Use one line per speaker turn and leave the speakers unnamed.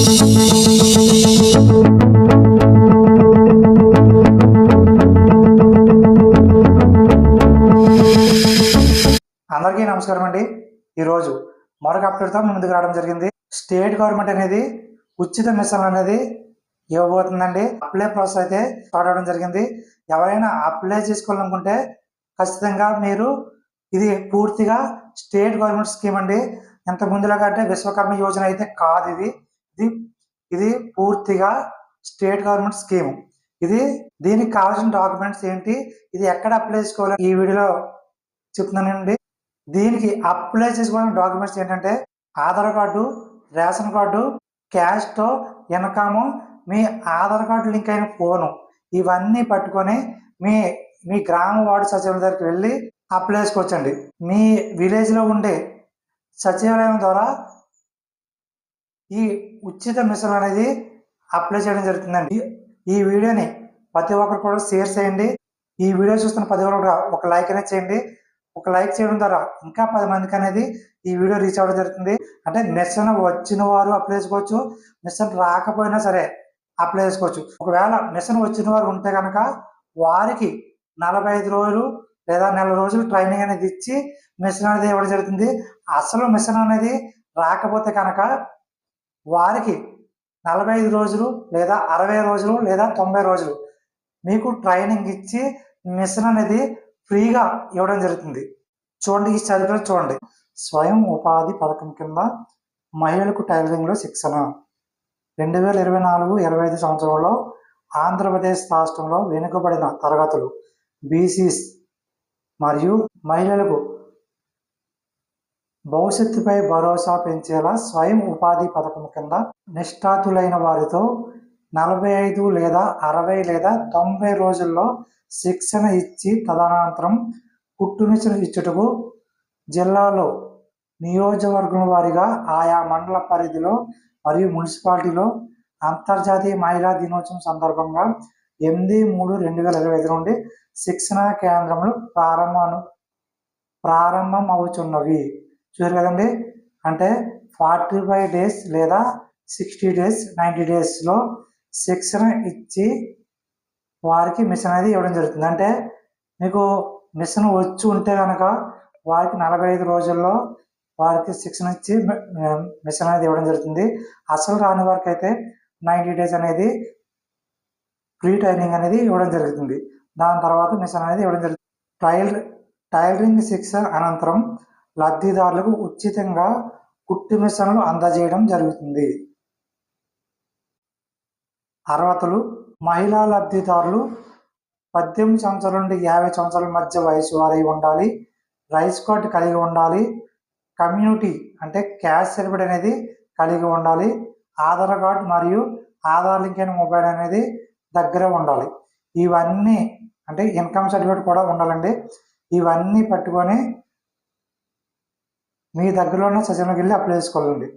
అందరికీ నమస్కారం అండి. ఈరోజు మరొక అప్డేట్తో ముందుకు రావడం జరిగింది. స్టేట్ గవర్నమెంట్ అనేది ఉచిత మిషన్ అనేది ఇవ్వబోతుందండి. అప్లై ప్రాసెస్ అయితే స్టార్ట్ అవడం జరిగింది. ఎవరైనా అప్లై చేసుకోవాలనుకుంటే ఖచ్చితంగా మీరు ఇది పూర్తిగా స్టేట్ గవర్నమెంట్ స్కీమ్ అండి. ఇంత ముందులాగా అంటే విశ్వకర్మ యోజన అయితే కాదు. ఇది పూర్తిగా స్టేట్ గవర్నమెంట్ స్కీమ్. దీనికి కావాల్సిన డాక్యుమెంట్స్ ఏంటి, ఇది ఎక్కడ అప్లై చేసుకోవాలి ఈ వీడియోలో చెప్తున్నానండి. దీనికి అప్లై చేసుకోవాల్సిన డాక్యుమెంట్స్ ఏంటంటే Aadhaar card, ration card, caste income, మీ ఆధార్ కార్డు లింక్ అయిన ఫోను, ఇవన్నీ పట్టుకొని మీ గ్రామ వార్డు సచివాలయం దగ్గరికి వెళ్ళి అప్లై చేసుకోవచ్చండి. మీ విలేజ్లో ఉండే సచివాలయం ద్వారా ఈ ఉచిత మిషన్ అనేది అప్లై చేయడం జరుగుతుందండి. ఈ వీడియోని ప్రతి ఒక్కరు కూడా షేర్ చేయండి. ఈ వీడియో చూస్తున్న ప్రతి ఒక్కరు కూడా ఒక లైక్ అనేది చేయండి. ఒక లైక్ చేయడం ద్వారా ఇంకా 10 మందికి అనేది ఈ వీడియో రీచ్ అవ్వడం జరుగుతుంది. అంటే మిషన్ వచ్చిన వారు అప్లై చేసుకోవచ్చు, మిషన్ రాకపోయినా సరే అప్లై చేసుకోవచ్చు. ఒకవేళ మిషన్ వచ్చిన వారు ఉంటే కనుక వారికి 45 రోజులు లేదా నెల రోజులు ట్రైనింగ్ అనేది ఇచ్చి మిషన్ అనేది ఇవ్వడం జరుగుతుంది. అసలు మిషన్ అనేది రాకపోతే కనుక వారికి 45 రోజులు లేదా 60 రోజులు లేదా 90 రోజులు మీకు ట్రైనింగ్ ఇచ్చి మిషన్ అనేది ఫ్రీగా ఇవ్వడం జరుగుతుంది. చూడండి, ఈ చదివిలో చూడండి. స్వయం ఉపాధి పథకం కింద మహిళలకు టైలరింగ్లో శిక్షణ 2024-25 సంవత్సరంలో ఆంధ్రప్రదేశ్ రాష్ట్రంలో వెనుకబడిన తరగతులు బీసీస్ మరియు మహిళలకు భవిష్యత్తుపై భరోసా పెంచేలా స్వయం ఉపాధి పథకం కింద నిష్ఠాతులైన వారితో 45 లేదా 60 లేదా 90 రోజుల్లో శిక్షణ ఇచ్చి తదనంతరం కుట్టు మిషన్ ఇచ్చుటకు జిల్లాలో నియోజకవర్గం వారిగా ఆయా మండల పరిధిలో మరియు మున్సిపాలిటీలో అంతర్జాతీయ మహిళా దినోత్సవం సందర్భంగా 8/3/2025 నుండి శిక్షణా కేంద్రములు ప్రారంభం అవుతున్నవి. చూసారు కదండి, అంటే 45 డేస్ లేదా 60 డేస్ 90 డేస్లో శిక్షణ ఇచ్చి వారికి మిషన్ అనేది ఇవ్వడం జరుగుతుంది. అంటే మీకు మిషన్ వచ్చి ఉంటే కనుక వారికి 45 రోజుల్లో వారికి శిక్షణ ఇచ్చి మిషన్ అనేది ఇవ్వడం జరుగుతుంది. అసలు రాని వారికి అయితే 90 డేస్ అనేది ఫ్రీ ట్రైనింగ్ అనేది ఇవ్వడం జరుగుతుంది. దాని తర్వాత మిషన్ అనేది ఇవ్వడం జరుగుతుంది. టైలరింగ్ శిక్షణ అనంతరం లబ్ధిదారులకు ఉచితంగా కుట్టు మిషన్లు అందజేయడం జరుగుతుంది. అర్హతలు: మహిళా లబ్ధిదారులు 18 సంవత్సరాల నుండి 50 సంవత్సరాల మధ్య వయసు వారై ఉండాలి. రైస్ కార్డు కలిగి ఉండాలి. కమ్యూనిటీ అంటే క్యాస్ట్ సర్టిఫికేట్ అనేది కలిగి ఉండాలి. ఆధార్ కార్డు మరియు ఆధార్ లింక్ అయిన మొబైల్ అనేది దగ్గర ఉండాలి. ఇవన్నీ అంటే ఇన్కమ్ సర్టిఫికేట్ కూడా ఉండాలండి. ఇవన్నీ పట్టుకొని మీ దగ్గరలో ఉన్న సచివాలయంకి వెళ్ళి అప్లై చేసుకోవాలండి.